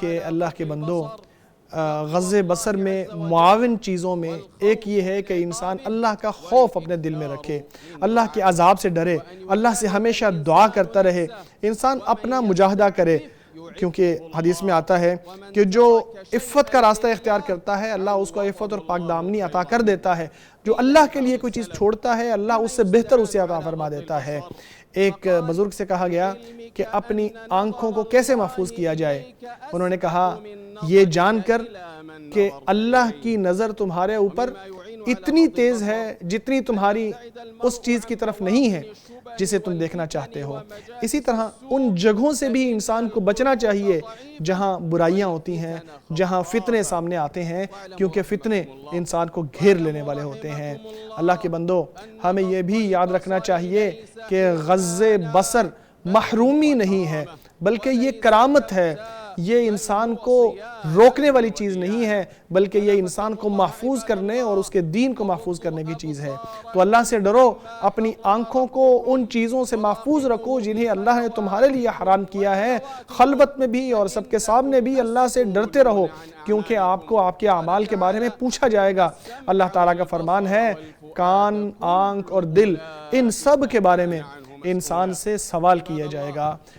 کہ اللہ کے بندوں غض بصر میں معاون چیزوں میں ایک یہ ہے کہ انسان اللہ کا خوف اپنے دل میں رکھے، اللہ کے عذاب سے ڈرے، اللہ سے ہمیشہ دعا کرتا رہے، انسان اپنا مجاہدہ کرے، کیونکہ حدیث میں آتا ہے کہ جو عفت کا راستہ اختیار کرتا ہے اللہ اس کو عفت اور پاک دامنی عطا کر دیتا ہے، جو اللہ کے لیے کوئی چیز چھوڑتا ہے اللہ اس سے بہتر اسے عطا فرما دیتا ہے۔ ایک بزرگ سے کہا گیا کہ اپنی آنکھوں کو کیسے محفوظ کیا جائے؟ انہوں نے کہا یہ جان کر کہ اللہ کی نظر تمہارے اوپر اتنی تیز ہے جتنی تمہاری اس چیز کی طرف نہیں ہے جسے تم دیکھنا چاہتے ہو۔ اسی طرح ان جگہوں سے بھی انسان کو بچنا چاہیے جہاں برائیاں ہوتی ہیں، جہاں فتنے سامنے آتے ہیں، کیونکہ فتنے انسان کو گھیر لینے والے ہوتے ہیں۔ اللہ کے بندو، ہمیں یہ بھی یاد رکھنا چاہیے کہ غض بصر محرومی نہیں ہے بلکہ یہ کرامت ہے، یہ انسان کو روکنے والی چیز نہیں ہے بلکہ یہ انسان کو محفوظ کرنے اور اس کے دین کو محفوظ کرنے کی چیز ہے۔ تو اللہ سے ڈرو، اپنی آنکھوں کو ان چیزوں سے محفوظ رکھو جنہیں اللہ نے تمہارے لیے حرام کیا ہے، خلوت میں بھی اور سب کے سامنے بھی اللہ سے ڈرتے رہو، کیونکہ آپ کو آپ کے اعمال کے بارے میں پوچھا جائے گا۔ اللہ تعالیٰ کا فرمان ہے کان، آنکھ اور دل، ان سب کے بارے میں انسان سے سوال کیا جائے گا۔